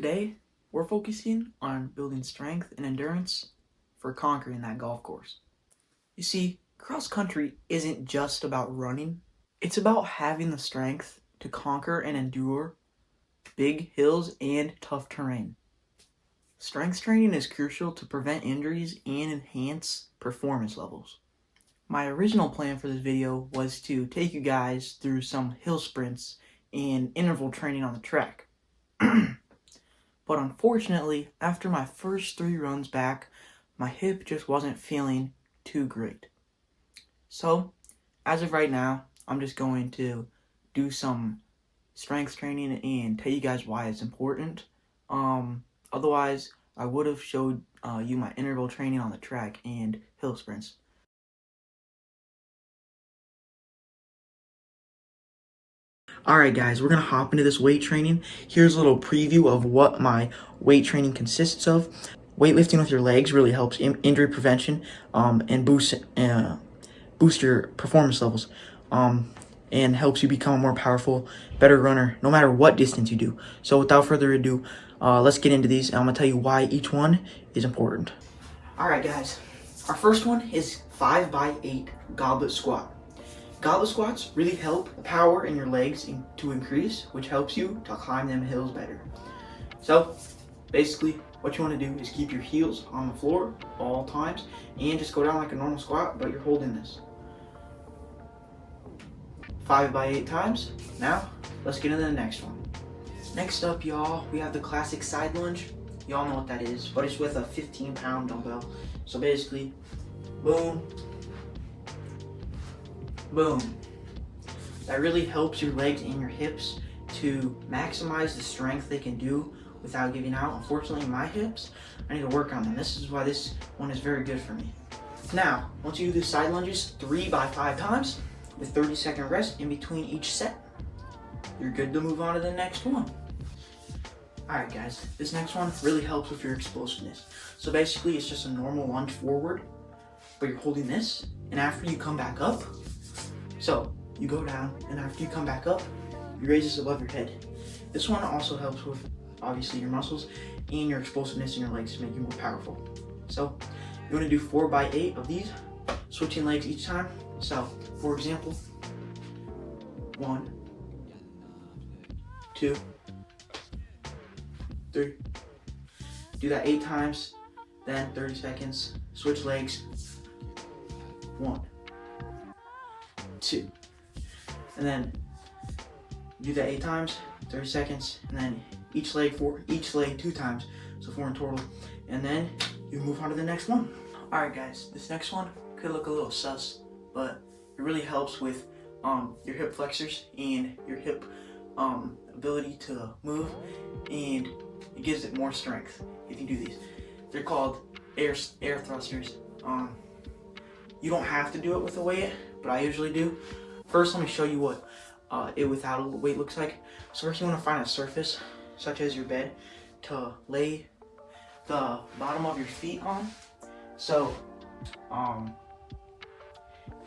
Today, we're focusing on building strength and endurance for conquering that golf course. You see, cross country isn't just about running, it's about having the strength to conquer and endure big hills and tough terrain. Strength training is crucial to prevent injuries and enhance performance levels. My original plan for this video was to take you guys through some hill sprints and interval training on the track. But unfortunately, after my first 3 runs back, my hip just wasn't feeling too great. So, as of right now, I'm just going to do some strength training and tell you guys why it's important. Otherwise, I would have showed you my interval training on the track and hill sprints. Alright guys, we're going to hop into this weight training. Here's a little preview of what my weight training consists of. Weightlifting with your legs really helps injury prevention and boost your performance levels and helps you become a more powerful, better runner no matter what distance you do. So without further ado, let's get into these and I'm going to tell you why each one is important. Alright guys, our first one is 5x8 goblet squat. Goblet squats really help the power in your legs to increase, which helps you to climb them hills better. So basically what you want to do is keep your heels on the floor all times and just go down like a normal squat, but you're holding this 5x8 times. Now let's get into the next one. Next up, y'all, we have the classic side lunge. Y'all know what that is, but it's with a 15-pound dumbbell. So basically, boom, boom. That really helps your legs and your hips to maximize the strength they can do without giving out. Unfortunately, my hips, I need to work on them. This is why this one is very good for me. Now, once you do side lunges 3x5 times with 30-second rest in between each set, you're good to move on to the next one. Alright guys, this next one really helps with your explosiveness. So basically, it's just a normal lunge forward, but you're holding this, and after you come back up, so you go down, and after you come back up, you raise this above your head. This one also helps with, obviously, your muscles and your explosiveness in your legs to make you more powerful. So you want to do 4x8 of these, switching legs each time. So, for example, 1, 2, 3. Do that 8 times, then 30 seconds, switch legs, 1, 2, and then do that 8 times, 30 seconds, and then each leg 2 times, so 4 in total, and then you move on to the next one. Alright guys, this next one could look a little sus, but it really helps with your hip flexors and your hip ability to move, and it gives it more strength if you do these. They're called air thrusters. You don't have to do it with a weight, but I usually do. First, let me show you what it without a weight looks like. So first you want to find a surface, such as your bed, to lay the bottom of your feet on. So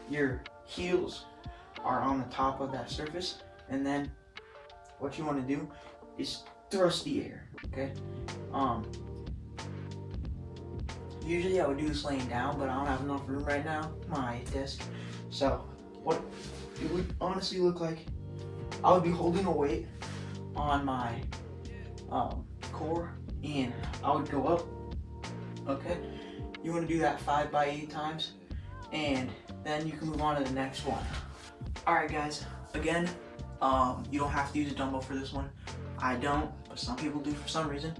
your heels are on the top of that surface, and then what you want to do is thrust the air, okay? Usually I would do this laying down, but I don't have enough room right now, my desk. So what it would honestly look like, I would be holding a weight on my core, and I would go up, okay? You want to do that 5x8 times, and then you can move on to the next one. Alright guys, again, you don't have to use a dumbbell for this one. I don't, but some people do for some reason.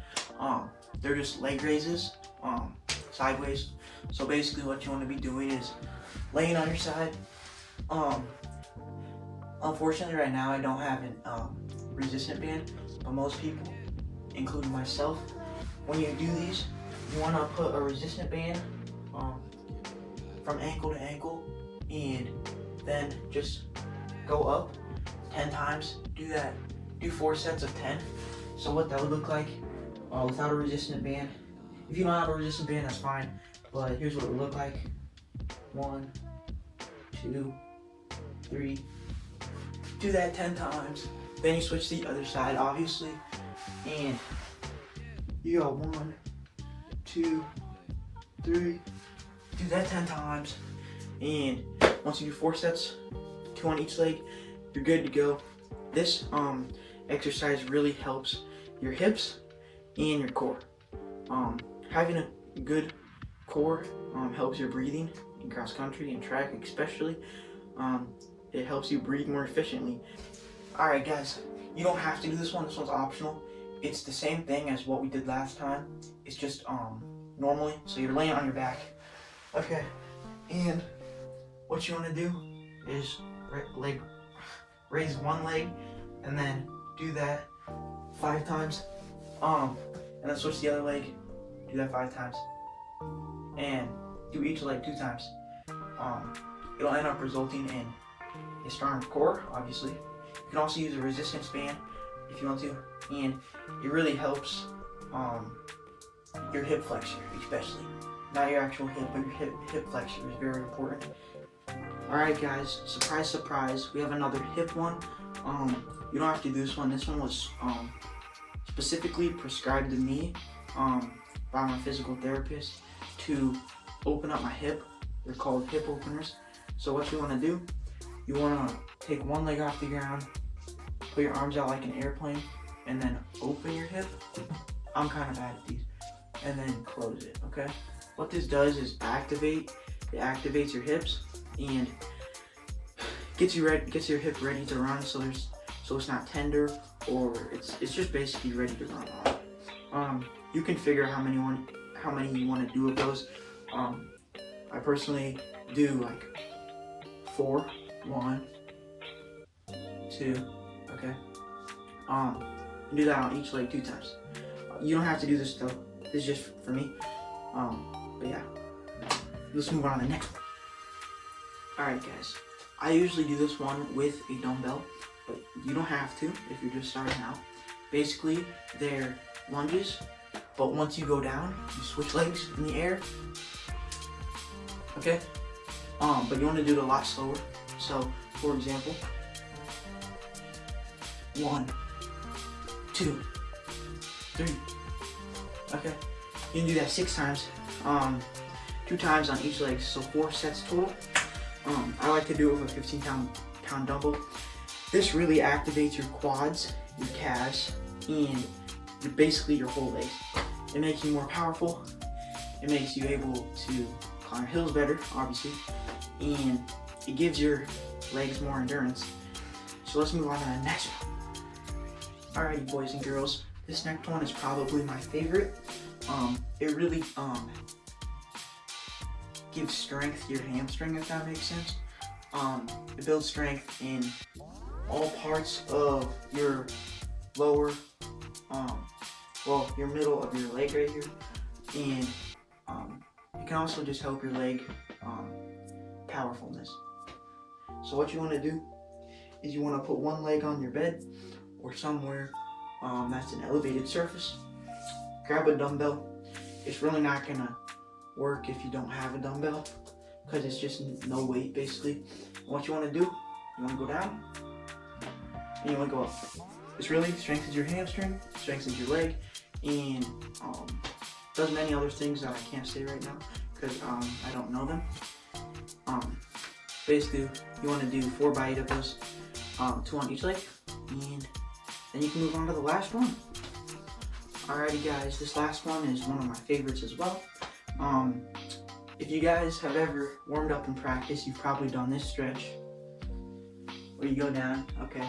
They're just leg raises, sideways. So basically what you want to be doing is laying on your side. Unfortunately right now I don't have a resistant band, but most people, including myself, when you do these, you want to put a resistant band from ankle to ankle, and then just go up 10 times. Do 4 sets of 10. So what that would look like without a resistant band. If you don't have a resistant band, that's fine, but here's what it would look like. 1, 2, 3. Do that 10 times. Then you switch to the other side, obviously, and You got 1, 2, 3. Do that 10 times. And once you do 4 sets, 2 on each leg, you're good to go. This exercise really helps your hips and your core. Having a good core helps your breathing in cross country and track especially. It helps you breathe more efficiently. Alright guys, you don't have to do this one. This one's optional. It's the same thing as what we did last time. It's just normally, so you're laying on your back. Okay, and what you want to do is raise one leg and then do that 5 times. And then switch the other leg, do that 5 times. And do each leg 2 times. It'll end up resulting in a stronger core, obviously. You can also use a resistance band if you want to, and it really helps your hip flexor, especially. Not your actual hip, but your hip flexor is very important. Alright guys, surprise, surprise, we have another hip one. You don't have to do this one. This one was specifically prescribed to me by my physical therapist to open up my hip. They're called hip openers. So what you want to do, you want to take one leg off the ground, put your arms out like an airplane, and then open your hip. I'm kind of bad at these. And then close it, okay? What this does is it activates your hips and gets your hip ready to run, so it's not tender, or it's just basically ready to run. You can figure how many you want to do of those. I personally do like 4, 1, 2, okay? Do that on each leg 2 times. You don't have to do this though. This is just for me. But yeah, let's move on to the next one. Alright guys, I usually do this one with a dumbbell, but you don't have to if you're just starting out. Basically, they're lunges, but once you go down, you switch legs in the air. Okay? But you want to do it a lot slower. So, for example, 1, 2, 3. Okay? You can do that 6 times. 2 times on each leg, so 4 sets total. I like to do it with a 15-pound dumbbell. This really activates your quads, your calves, and basically your whole legs. It makes you more powerful. It makes you able to climb hills better, obviously, and it gives your legs more endurance. So let's move on to the next one. Alrighty, boys and girls, this next one is probably my favorite. It really gives strength to your hamstring, if that makes sense. It builds strength in all parts of your lower, your middle of your leg right here, and it can also just help your leg powerfulness. So what you want to do is you want to put one leg on your bed or somewhere that's an elevated surface. Grab a dumbbell. It's really not gonna work if you don't have a dumbbell, because it's just no weight basically. What you want to do, you want to go down and you want to go up. This really strengthens your hamstring, strengthens your leg, and does many other things that I can't say right now because I don't know them. Basically, you want to do 4 by 8 of those, 2 on each leg, and then you can move on to the last one. Alrighty guys, this last one is one of my favorites as well. If you guys have ever warmed up in practice, you've probably done this stretch where you go down. Okay,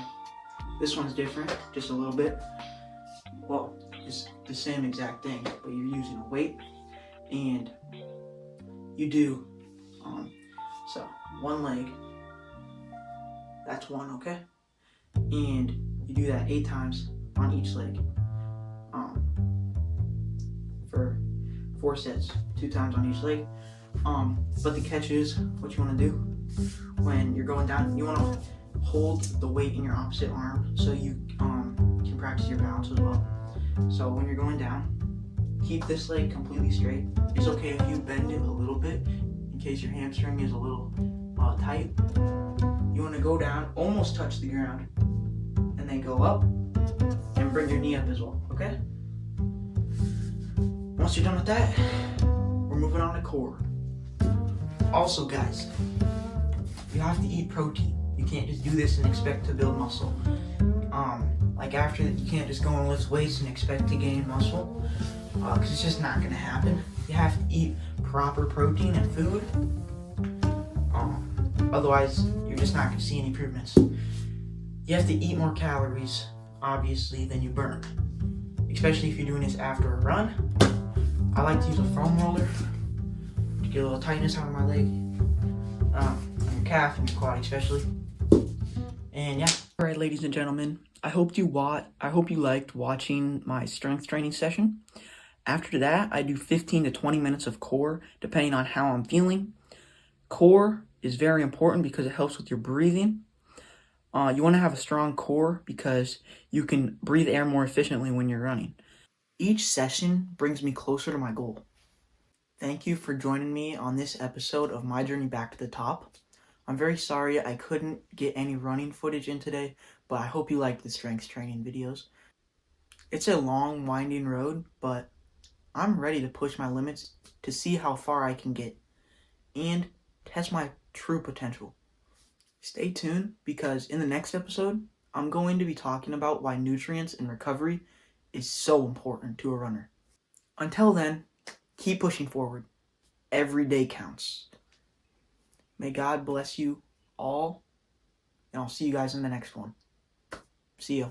this one's different, just a little bit. Well, it's the same exact thing, but you're using a weight, and you do so one leg, that's 1, okay, and you do that 8 times on each leg, for 4 sets, 2 times on each leg. But the catch is, what you want to do when you're going down, you want to hold the weight in your opposite arm so you can practice your balance as well. So when you're going down, keep this leg completely straight. It's okay if you bend it a little bit in case your hamstring is a little tight. You want to go down, almost touch the ground, and then go up and bring your knee up as well, okay? Once you're done with that, we're moving on to core. Also, guys, you have to eat protein. You can't just do this and expect to build muscle. Like after that, you can't just go and lift weights and expect to gain muscle, because it's just not gonna happen. You have to eat proper protein and food. Otherwise, you're just not gonna see any improvements. You have to eat more calories, obviously, than you burn, especially if you're doing this after a run. I like to use a foam roller to get a little tightness out of my leg, on your calf and your quad especially. And yeah. All right, ladies and gentlemen, I hope you liked watching my strength training session. After that, I do 15 to 20 minutes of core, depending on how I'm feeling. Core is very important because it helps with your breathing. You want to have a strong core because you can breathe air more efficiently when you're running. Each session brings me closer to my goal. Thank you for joining me on this episode of my journey back to the top. I'm very sorry I couldn't get any running footage in today, but I hope you liked the strength training videos. It's a long, winding road, but I'm ready to push my limits to see how far I can get and test my true potential. Stay tuned because in the next episode, I'm going to be talking about why nutrients and recovery is so important to a runner. Until then, keep pushing forward. Every day counts. May God bless you all, and I'll see you guys in the next one. See ya.